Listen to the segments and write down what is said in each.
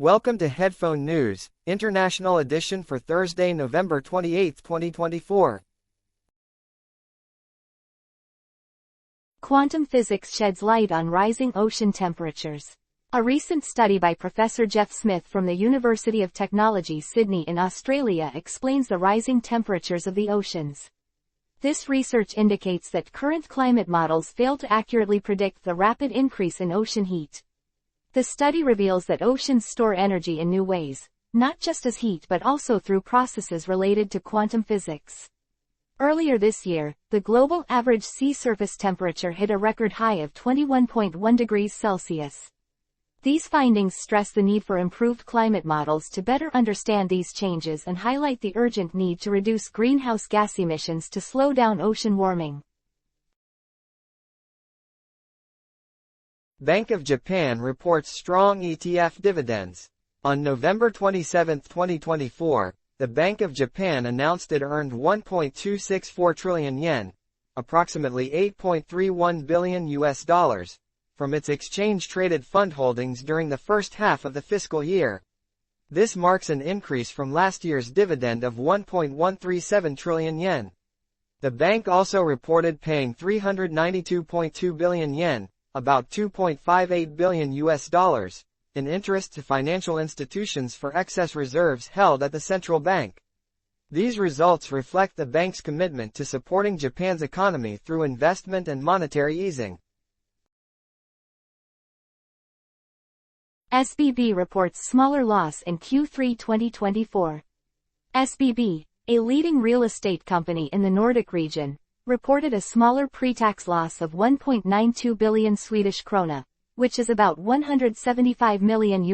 Welcome to Headphone News, International Edition for Thursday, November 28, 2024. Quantum physics sheds light on rising ocean temperatures. A recent study by Professor Jeff Smith from the University of Technology, Sydney in Australia explains the rising temperatures of the oceans. This research indicates that current climate models fail to accurately predict the rapid increase in ocean heat. The study reveals that oceans store energy in new ways, not just as heat but also through processes related to quantum physics. Earlier this year, the global average sea surface temperature hit a record high of 21.1 degrees Celsius. These findings stress the need for improved climate models to better understand these changes and highlight the urgent need to reduce greenhouse gas emissions to slow down ocean warming. Bank of Japan reports strong ETF dividends. On November 27, 2024, the Bank of Japan announced it earned 1.264 trillion yen, approximately $8.31 billion, from its exchange-traded fund holdings during the first half of the fiscal year. This marks an increase from last year's dividend of 1.137 trillion yen. The bank also reported paying 392.2 billion yen, about $2.58 billion, in interest to financial institutions for excess reserves held at the central bank. These results reflect the bank's commitment to supporting Japan's economy through investment and monetary easing. SBB reports smaller loss in Q3 2024. SBB, a leading real estate company in the Nordic region, reported a smaller pre-tax loss of 1.92 billion Swedish krona, which is about $175 million,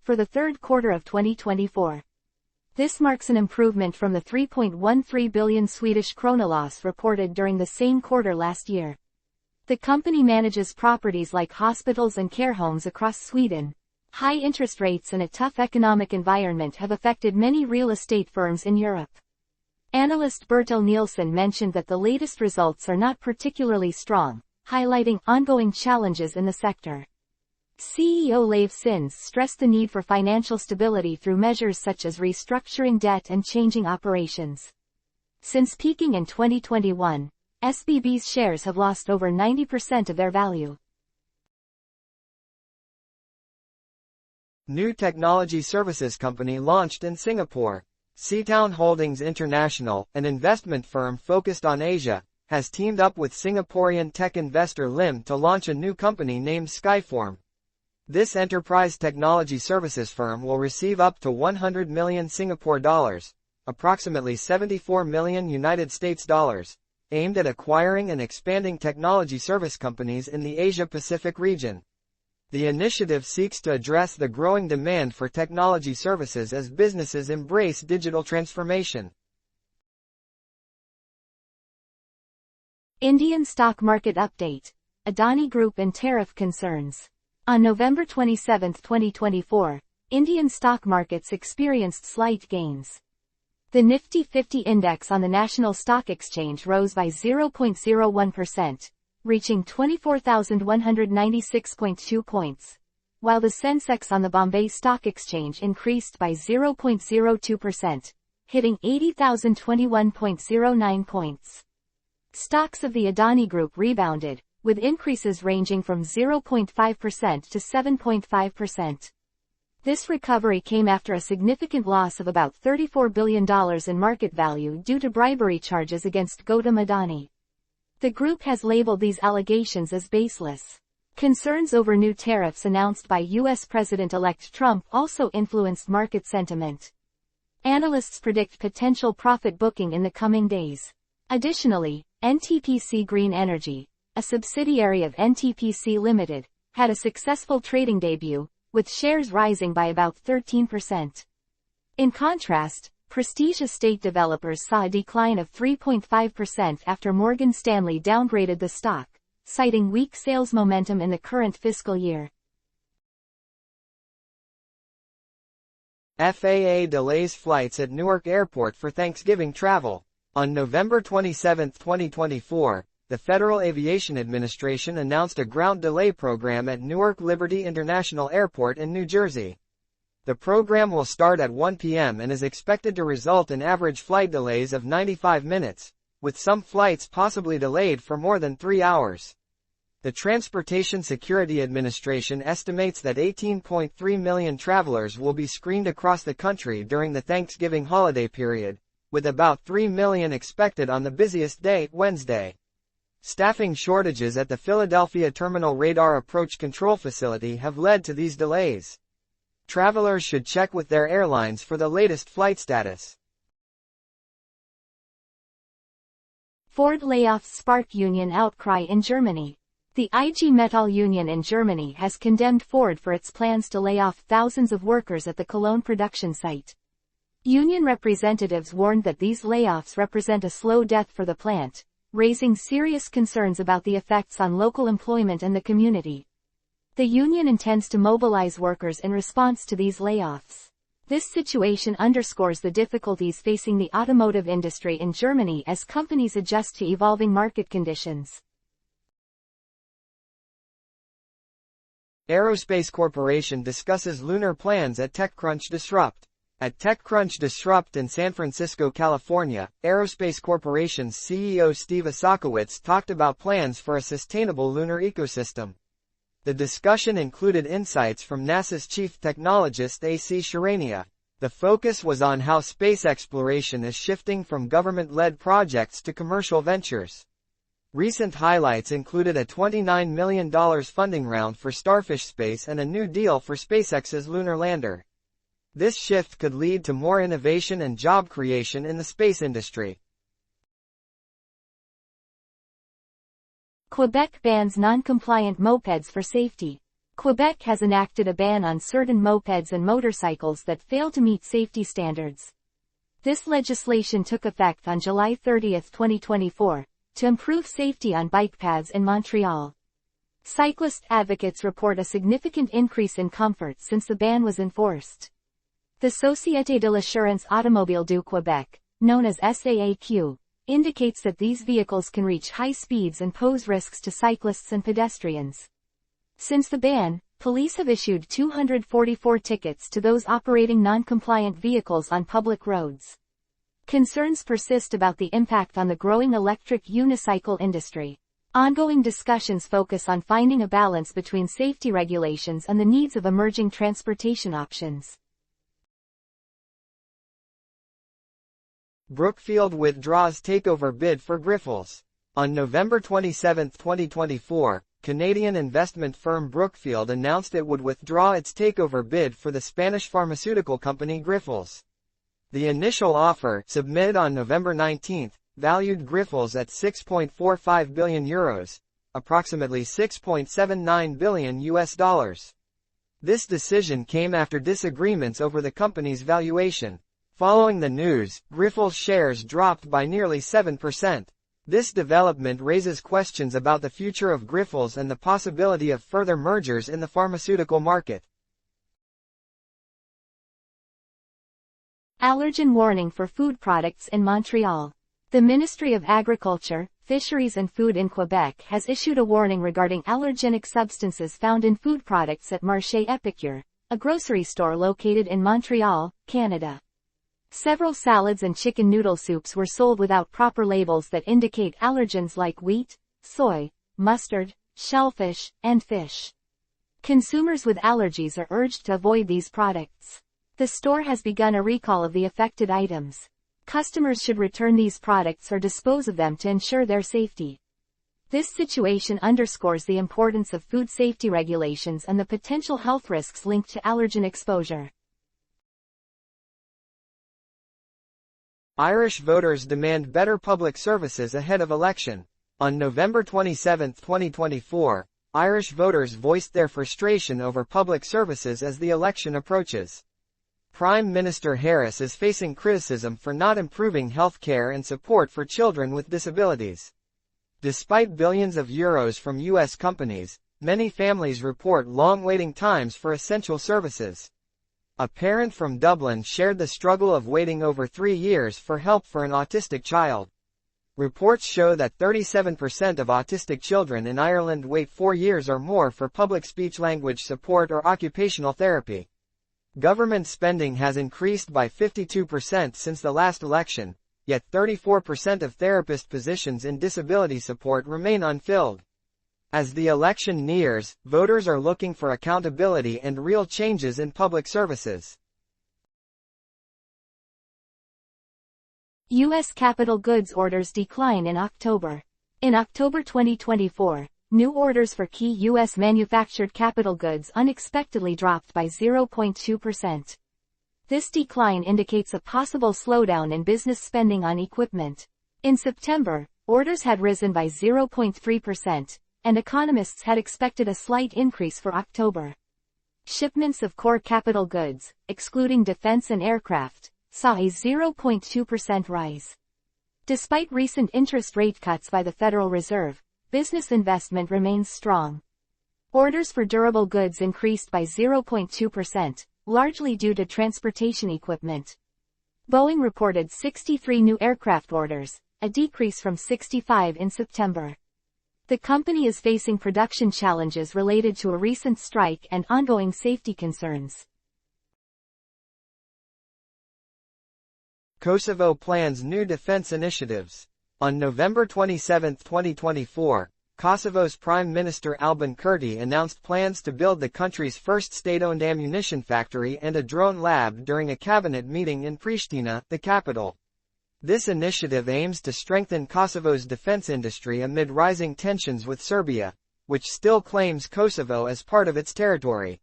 for the third quarter of 2024. This marks an improvement from the 3.13 billion Swedish krona loss reported during the same quarter last year. The company manages properties like hospitals and care homes across Sweden. High interest rates and a tough economic environment have affected many real estate firms in Europe. Analyst Bertil Nielsen mentioned that the latest results are not particularly strong, highlighting ongoing challenges in the sector. CEO Leif Sins stressed the need for financial stability through measures such as restructuring debt and changing operations. Since peaking in 2021, SBB's shares have lost over 90% of their value. New technology services company launched in Singapore. Seatown Holdings International, an investment firm focused on Asia, has teamed up with Singaporean tech investor Lim to launch a new company named Skyform. This enterprise technology services firm will receive up to 100 million Singapore dollars, approximately 74 million United States dollars, aimed at acquiring and expanding technology service companies in the Asia-Pacific region. The initiative seeks to address the growing demand for technology services as businesses embrace digital transformation. Indian stock market update. Adani Group and tariff concerns. On November 27, 2024, Indian stock markets experienced slight gains. The Nifty 50 index on the National Stock Exchange rose by 0.01%. Reaching 24,196.2 points, while the Sensex on the Bombay Stock Exchange increased by 0.02%, hitting 80,021.09 points. Stocks of the Adani Group rebounded, with increases ranging from 0.5% to 7.5%. This recovery came after a significant loss of about $34 billion in market value due to bribery charges against Gautam Adani. The group has labeled these allegations as baseless. Concerns over new tariffs announced by U.S. President-elect Trump also influenced market sentiment. Analysts predict potential profit booking in the coming days. Additionally, NTPC Green Energy, a subsidiary of NTPC Limited, had a successful trading debut, with shares rising by about 13%. In contrast, Prestige Estate Developers saw a decline of 3.5% after Morgan Stanley downgraded the stock, citing weak sales momentum in the current fiscal year. FAA delays flights at Newark Airport for Thanksgiving travel. On November 27, 2024, the Federal Aviation Administration announced a ground delay program at Newark Liberty International Airport in New Jersey. The program will start at 1 p.m. and is expected to result in average flight delays of 95 minutes, with some flights possibly delayed for more than 3 hours. The Transportation Security Administration estimates that 18.3 million travelers will be screened across the country during the Thanksgiving holiday period, with about 3 million expected on the busiest day, Wednesday. Staffing shortages at the Philadelphia Terminal Radar Approach Control Facility have led to these delays. Travelers should check with their airlines for the latest flight status. Ford layoffs spark union outcry in Germany. The IG Metall union in Germany has condemned Ford for its plans to lay off thousands of workers at the Cologne production site. Union representatives warned that these layoffs represent a slow death for the plant, raising serious concerns about the effects on local employment and the community. The union intends to mobilize workers in response to these layoffs. This situation underscores the difficulties facing the automotive industry in Germany as companies adjust to evolving market conditions. Aerospace Corporation discusses Lunar plans at TechCrunch Disrupt. At TechCrunch Disrupt in San Francisco, California, Aerospace Corporation's CEO Steve Osakowicz talked about plans for a sustainable lunar ecosystem. The discussion included insights from NASA's chief technologist A.C. Sharania. The focus was on how space exploration is shifting from government-led projects to commercial ventures. Recent highlights included a $29 million funding round for Starfish Space and a new deal for SpaceX's lunar lander. This shift could lead to more innovation and job creation in the space industry. Quebec bans non-compliant mopeds for safety. Quebec has enacted a ban on certain mopeds and motorcycles that fail to meet safety standards. This legislation took effect on July 30, 2024. To improve safety on bike paths in Montreal. Cyclist advocates report a significant increase in comfort since the ban was enforced. The Société de l'Assurance Automobile du Québec, known as SAAQ, indicates that these vehicles can reach high speeds and pose risks to cyclists and pedestrians. Since the ban, police have issued 244 tickets to those operating non-compliant vehicles on public roads. Concerns persist about the impact on the growing electric unicycle industry. Ongoing discussions focus on finding a balance between safety regulations and the needs of emerging transportation options. Brookfield withdraws takeover bid for Grifols. On November 27, 2024, Canadian investment firm Brookfield announced it would withdraw its takeover bid for the Spanish pharmaceutical company Grifols. The initial offer, submitted on November 19, valued Grifols at €6.45 billion, approximately $6.79 billion. This decision came after disagreements over the company's valuation. Following the news, Grifols shares dropped by nearly 7%. This development raises questions about the future of Grifols and the possibility of further mergers in the pharmaceutical market. Allergen warning for food products in Montreal. The Ministry of Agriculture, Fisheries and Food in Quebec has issued a warning regarding allergenic substances found in food products at Marché Épicure, a grocery store located in Montreal, Canada. Several salads and chicken noodle soups were sold without proper labels that indicate allergens like wheat, soy, mustard, shellfish, and fish. Consumers with allergies are urged to avoid these products. The store has begun a recall of the affected items. Customers should return these products or dispose of them to ensure their safety. This situation underscores the importance of food safety regulations and the potential health risks linked to allergen exposure. Irish voters demand better public services ahead of election. On November 27, 2024, Irish voters voiced their frustration over public services as the election approaches. Prime Minister Harris is facing criticism for not improving health care and support for children with disabilities. Despite billions of euros from U.S. companies, many families report long waiting times for essential services. A parent from Dublin shared the struggle of waiting over 3 years for help for an autistic child. Reports show that 37% of autistic children in Ireland wait 4 years or more for public speech language support or occupational therapy. Government spending has increased by 52% since the last election, yet 34% of therapist positions in disability support remain unfilled. As the election nears, voters are looking for accountability and real changes in public services. U.S. capital goods orders decline in October. In October 2024, new orders for key U.S. manufactured capital goods unexpectedly dropped by 0.2%. This decline indicates a possible slowdown in business spending on equipment. In September, orders had risen by 0.3%, and economists had expected a slight increase for October. Shipments of core capital goods, excluding defense and aircraft, saw a 0.2% rise. Despite recent interest rate cuts by the Federal Reserve, business investment remains strong. Orders for durable goods increased by 0.2%, largely due to transportation equipment. Boeing reported 63 new aircraft orders, a decrease from 65 in September. The company is facing production challenges related to a recent strike and ongoing safety concerns. Kosovo plans new defense initiatives. On November 27, 2024, Kosovo's Prime Minister Albin Kurti announced plans to build the country's first state-owned ammunition factory and a drone lab during a cabinet meeting in Pristina, the capital. This initiative aims to strengthen Kosovo's defense industry amid rising tensions with Serbia, which still claims Kosovo as part of its territory.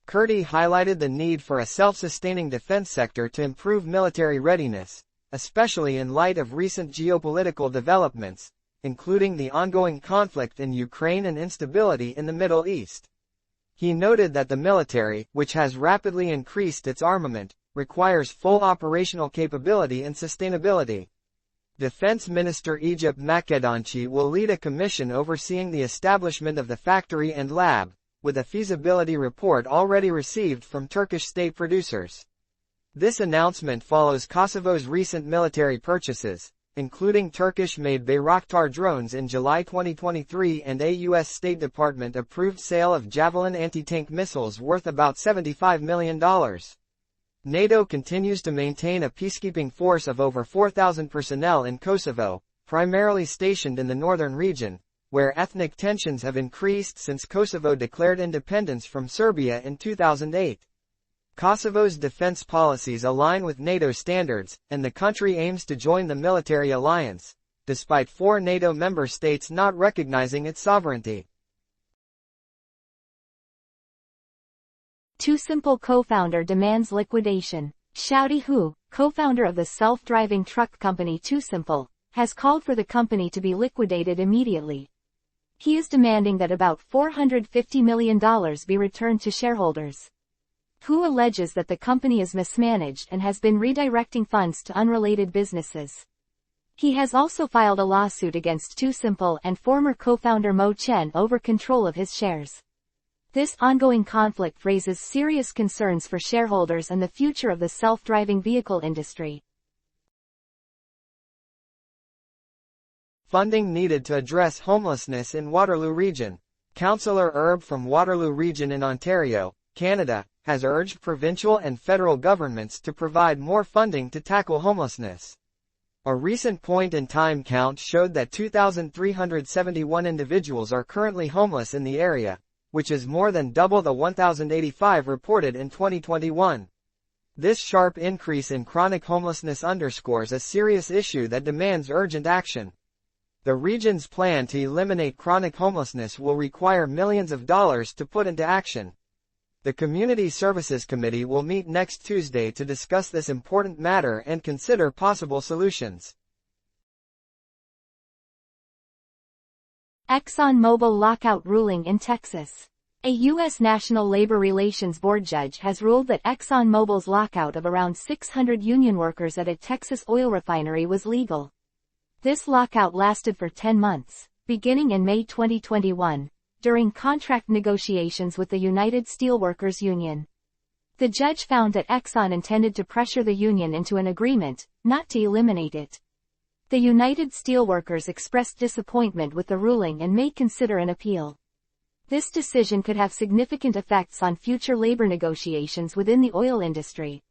Kurti highlighted the need for a self-sustaining defense sector to improve military readiness, especially in light of recent geopolitical developments, including the ongoing conflict in Ukraine and instability in the Middle East. He noted that the military, which has rapidly increased its armament, requires full operational capability and sustainability. Defense Minister Egypt Makedonci will lead a commission overseeing the establishment of the factory and lab, with a feasibility report already received from Turkish state producers. This announcement follows Kosovo's recent military purchases, including Turkish-made Bayraktar drones in July 2023 and a U.S. State Department-approved sale of Javelin anti-tank missiles worth about $75 million. NATO continues to maintain a peacekeeping force of over 4,000 personnel in Kosovo, primarily stationed in the northern region, where ethnic tensions have increased since Kosovo declared independence from Serbia in 2008. Kosovo's defense policies align with NATO standards, and the country aims to join the military alliance, despite 4 NATO member states not recognizing its sovereignty. TuSimple co-founder demands liquidation. Xiaodi Hu, co-founder of the self-driving truck company TuSimple, has called for the company to be liquidated immediately. He is demanding that about $450 million be returned to shareholders. Hu alleges that the company is mismanaged and has been redirecting funds to unrelated businesses. He has also filed a lawsuit against TuSimple and former co-founder Mo Chen over control of his shares. This ongoing conflict raises serious concerns for shareholders and the future of the self-driving vehicle industry. Funding needed to address homelessness in Waterloo region. Councillor Erb from Waterloo region in Ontario, Canada, has urged provincial and federal governments to provide more funding to tackle homelessness. A recent point-in-time count showed that 2,371 individuals are currently homeless in the area, which is more than double the 1,085 reported in 2021. This sharp increase in chronic homelessness underscores a serious issue that demands urgent action. The region's plan to eliminate chronic homelessness will require millions of dollars to put into action. The Community Services Committee will meet next Tuesday to discuss this important matter and consider possible solutions. Exxon Mobil lockout ruling in Texas. A U.S. National Labor Relations Board judge has ruled that Exxon Mobil's lockout of around 600 union workers at a Texas oil refinery was legal. This lockout lasted for 10 months, beginning in May 2021, during contract negotiations with the United Steelworkers Union. The judge found that Exxon intended to pressure the union into an agreement, not to eliminate it. The United Steelworkers expressed disappointment with the ruling and may consider an appeal. This decision could have significant effects on future labor negotiations within the oil industry.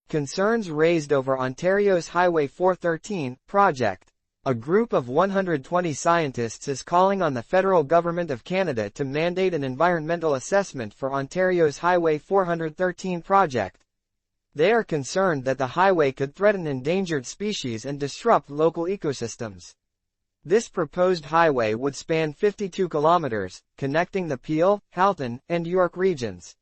Concerns raised over Ontario's Highway 413 project. A group of 120 scientists is calling on the federal government of Canada to mandate an environmental assessment for Ontario's Highway 413 project. They are concerned that the highway could threaten endangered species and disrupt local ecosystems. This proposed highway would span 52 kilometers, connecting the Peel, Halton, and York regions.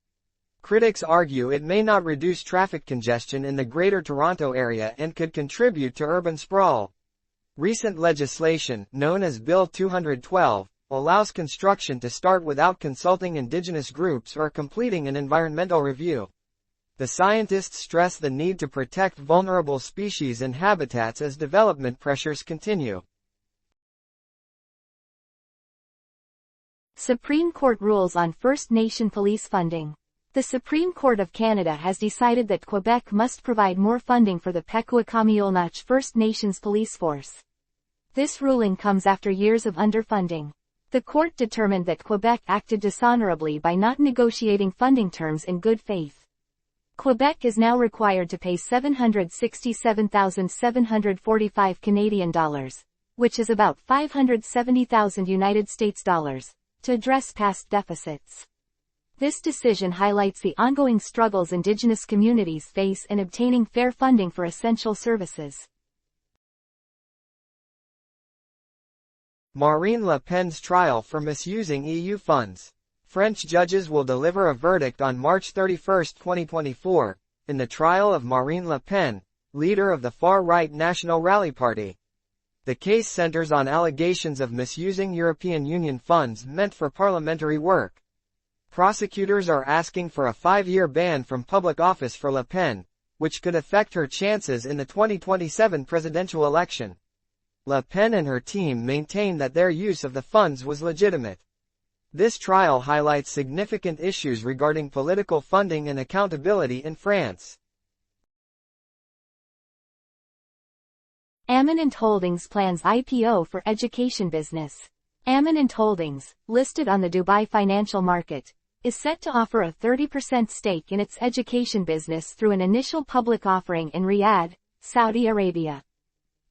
Critics argue it may not reduce traffic congestion in the Greater Toronto Area and could contribute to urban sprawl. Recent legislation, known as Bill 212, allows construction to start without consulting Indigenous groups or completing an environmental review. The scientists stress the need to protect vulnerable species and habitats as development pressures continue. Supreme Court rules on First Nation police funding. The Supreme Court of Canada has decided that Quebec must provide more funding for the Pequot-Kamiolnach First Nations police force. This ruling comes after years of underfunding. The court determined that Quebec acted dishonorably by not negotiating funding terms in good faith. Quebec is now required to pay $767,745 Canadian dollars, which is about $570,000 United States dollars, to address past deficits. This decision highlights the ongoing struggles Indigenous communities face in obtaining fair funding for essential services. Marine Le Pen's trial for misusing EU funds. French judges will deliver a verdict on March 31, 2024, in the trial of Marine Le Pen, leader of the far-right National Rally Party. The case centers on allegations of misusing European Union funds meant for parliamentary work. Prosecutors are asking for a 5-year ban from public office for Le Pen, which could affect her chances in the 2027 presidential election. Le Pen and her team maintain that their use of the funds was legitimate. This trial highlights significant issues regarding political funding and accountability in France. Amanat Holdings plans IPO for education business. Amanat Holdings, listed on the Dubai financial market, is set to offer a 30% stake in its education business through an initial public offering in Riyadh, Saudi Arabia.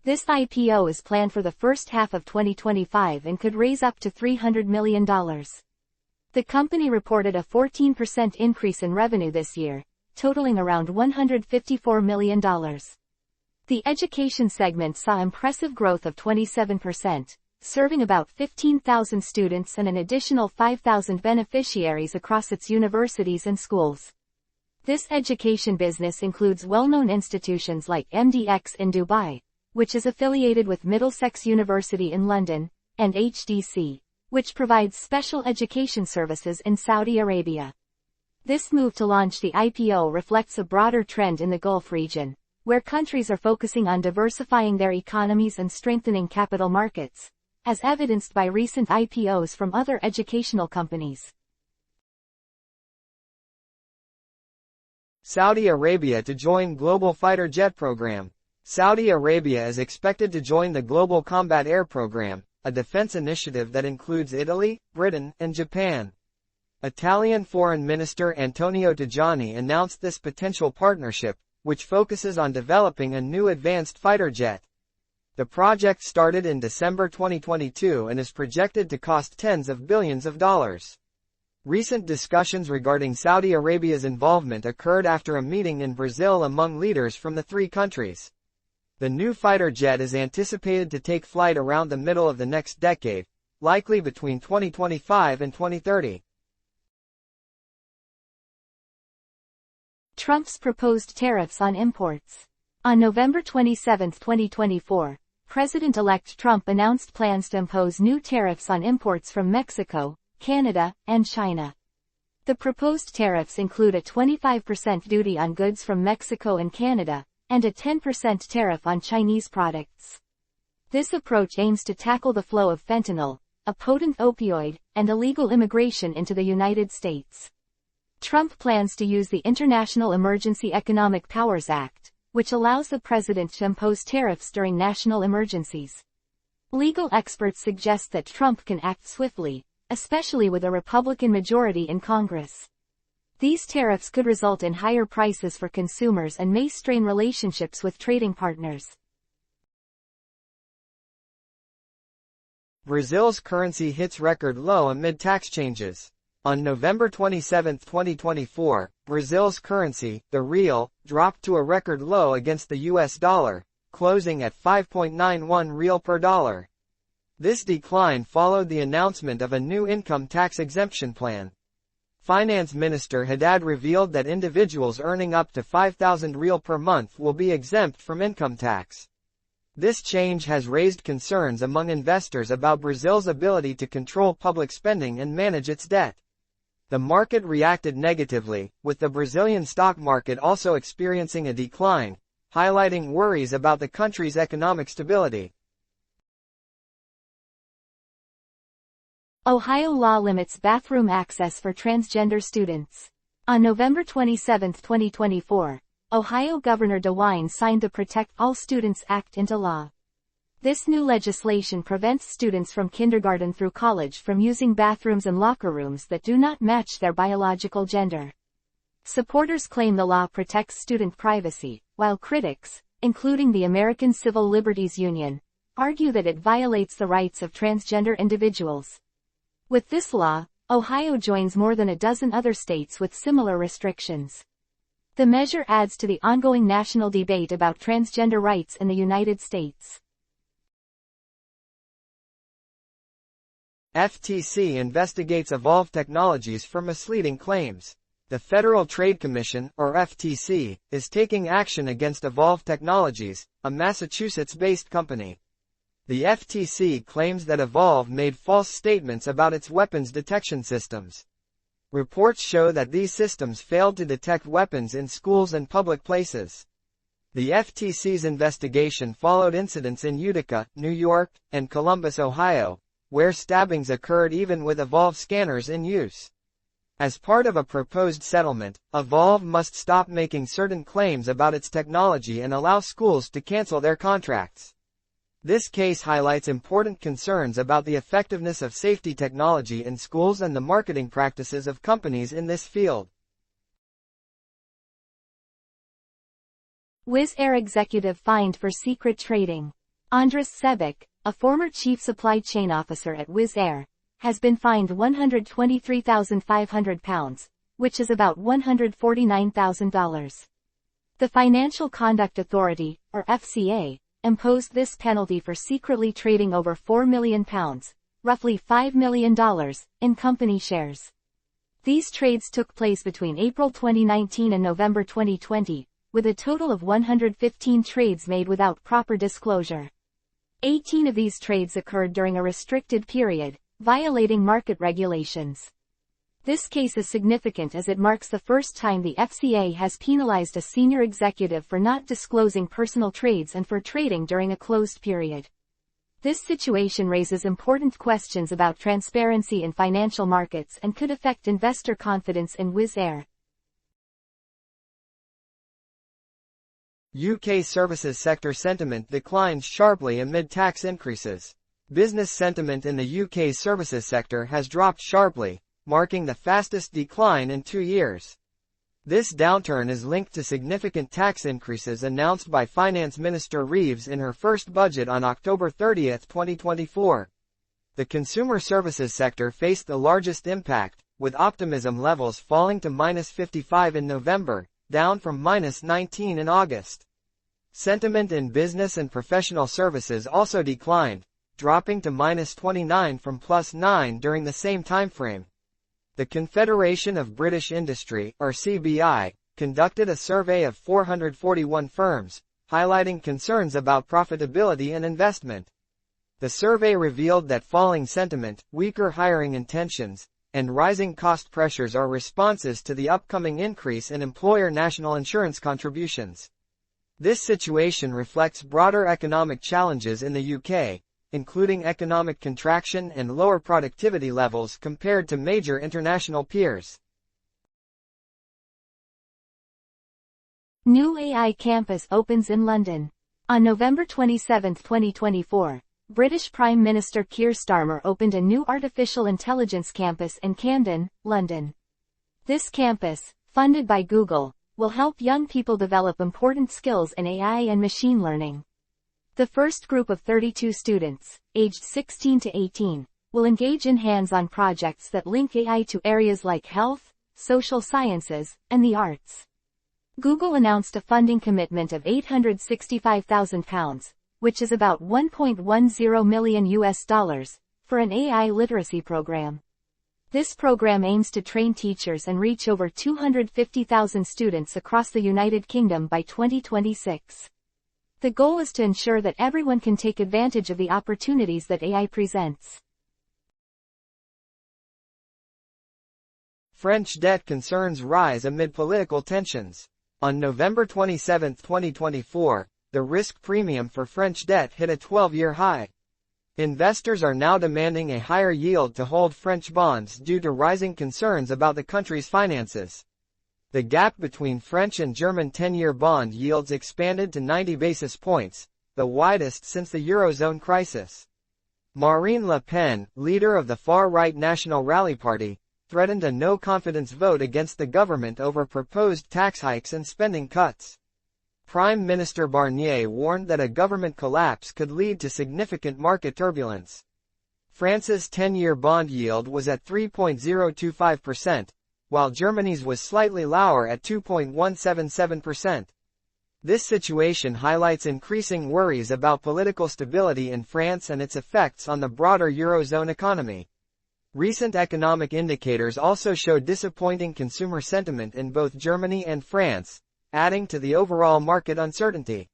This IPO is planned for the first half of 2025 and could raise up to $300 million. The company reported a 14% increase in revenue this year, totaling around $154 million. The education segment saw impressive growth of 27%, serving about 15,000 students and an additional 5,000 beneficiaries across its universities and schools. This education business includes well-known institutions like MDX in Dubai, which is affiliated with Middlesex University in London, and HDC, which provides special education services in Saudi Arabia. This move to launch the IPO reflects a broader trend in the Gulf region, where countries are focusing on diversifying their economies and strengthening capital markets, as evidenced by recent IPOs from other educational companies. Saudi Arabia to join Global Fighter Jet Program. Saudi Arabia is expected to join the Global Combat Air Program, a defense initiative that includes Italy, Britain, and Japan. Italian Foreign Minister Antonio Tajani announced this potential partnership, which focuses on developing a new advanced fighter jet. The project started in December 2022 and is projected to cost tens of billions of dollars. Recent discussions regarding Saudi Arabia's involvement occurred after a meeting in Brazil among leaders from the three countries. The new fighter jet is anticipated to take flight around the middle of the next decade, likely between 2025 and 2030. Trump's proposed tariffs on imports. On November 27, 2024, President-elect Trump announced plans to impose new tariffs on imports from Mexico, Canada, and China. The proposed tariffs include a 25% duty on goods from Mexico and Canada, and a 10% tariff on Chinese products. This approach aims to tackle the flow of fentanyl, a potent opioid, and illegal immigration into the United States. Trump plans to use the International Emergency Economic Powers Act, which allows the president to impose tariffs during national emergencies. Legal experts suggest that Trump can act swiftly, especially with a Republican majority in Congress. These tariffs could result in higher prices for consumers and may strain relationships with trading partners. Brazil's currency hits record low amid tax changes. On November 27, 2024, Brazil's currency, the real, dropped to a record low against the US dollar, closing at 5.91 real per dollar. This decline followed the announcement of a new income tax exemption plan. Finance Minister Haddad revealed that individuals earning up to 5,000 real per month will be exempt from income tax. This change has raised concerns among investors about Brazil's ability to control public spending and manage its debt. The market reacted negatively, with the Brazilian stock market also experiencing a decline, highlighting worries about the country's economic stability. Ohio law limits bathroom access for transgender students. On November 27, 2024, Ohio Governor DeWine signed the Protect All Students Act into law. This new legislation prevents students from kindergarten through college from using bathrooms and locker rooms that do not match their biological gender. Supporters claim the law protects student privacy, while critics, including the American Civil Liberties Union, argue that it violates the rights of transgender individuals. With this law, Ohio joins more than a dozen other states with similar restrictions. The measure adds to the ongoing national debate about transgender rights in the United States. FTC investigates Evolv Technologies for misleading claims. The Federal Trade Commission, or FTC, is taking action against Evolv Technologies, a Massachusetts-based company. The FTC claims that Evolv made false statements about its weapons detection systems. Reports show that these systems failed to detect weapons in schools and public places. The FTC's investigation followed incidents in Utica, New York, and Columbus, Ohio, where stabbings occurred even with Evolv scanners in use. As part of a proposed settlement, Evolv must stop making certain claims about its technology and allow schools to cancel their contracts. This case highlights important concerns about the effectiveness of safety technology in schools and the marketing practices of companies in this field. Wizz Air executive fined for secret trading. Andras Sebic, a former chief supply chain officer at Wizz Air, has been fined £123,500, which is about $149,000. The Financial Conduct Authority, or FCA, imposed this penalty for secretly trading over £4 million, roughly $5 million, in company shares. These trades took place between April 2019 and November 2020, with a total of 115 trades made without proper disclosure. 18 of these trades occurred during a restricted period, violating market regulations. This case is significant as it marks the first time the FCA has penalized a senior executive for not disclosing personal trades and for trading during a closed period. This situation raises important questions about transparency in financial markets and could affect investor confidence in Wizz Air. UK services sector sentiment declines sharply amid tax increases. Business sentiment in the UK services sector has dropped sharply, marking the fastest decline in 2 years. This downturn is linked to significant tax increases announced by Finance Minister Reeves in her first budget on October 30, 2024. The consumer services sector faced the largest impact, with optimism levels falling to -55 in November, down from -19 in August. Sentiment in business and professional services also declined, dropping to -29 from +9 during the same timeframe. The Confederation of British Industry, or CBI, conducted a survey of 441 firms, highlighting concerns about profitability and investment. The survey revealed that falling sentiment, weaker hiring intentions, and rising cost pressures are responses to the upcoming increase in employer national insurance contributions. This situation reflects broader economic challenges in the UK, including economic contraction and lower productivity levels compared to major international peers. New AI campus opens in London. On November 27, 2024, British Prime Minister Keir Starmer opened a new artificial intelligence campus in Camden, London. This campus, funded by Google, will help young people develop important skills in AI and machine learning. The first group of 32 students, aged 16 to 18, will engage in hands-on projects that link AI to areas like health, social sciences, and the arts. Google announced a funding commitment of £865,000, which is about $1.10 million, for an AI literacy program. This program aims to train teachers and reach over 250,000 students across the United Kingdom by 2026. The goal is to ensure that everyone can take advantage of the opportunities that AI presents. French debt concerns rise amid political tensions. On November 27, 2024, the risk premium for French debt hit a 12-year high. Investors are now demanding a higher yield to hold French bonds due to rising concerns about the country's finances. The gap between French and German 10-year bond yields expanded to 90 basis points, the widest since the Eurozone crisis. Marine Le Pen, leader of the far-right National Rally Party, threatened a no-confidence vote against the government over proposed tax hikes and spending cuts. Prime Minister Barnier warned that a government collapse could lead to significant market turbulence. France's 10-year bond yield was at 3.025%, while Germany's was slightly lower at 2.177%. This situation highlights increasing worries about political stability in France and its effects on the broader Eurozone economy. Recent economic indicators also show disappointing consumer sentiment in both Germany and France, adding to the overall market uncertainty.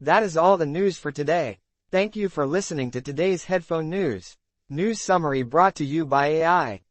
That is all the news for today. Thank you for listening to today's Headphone News. News summary brought to you by AI.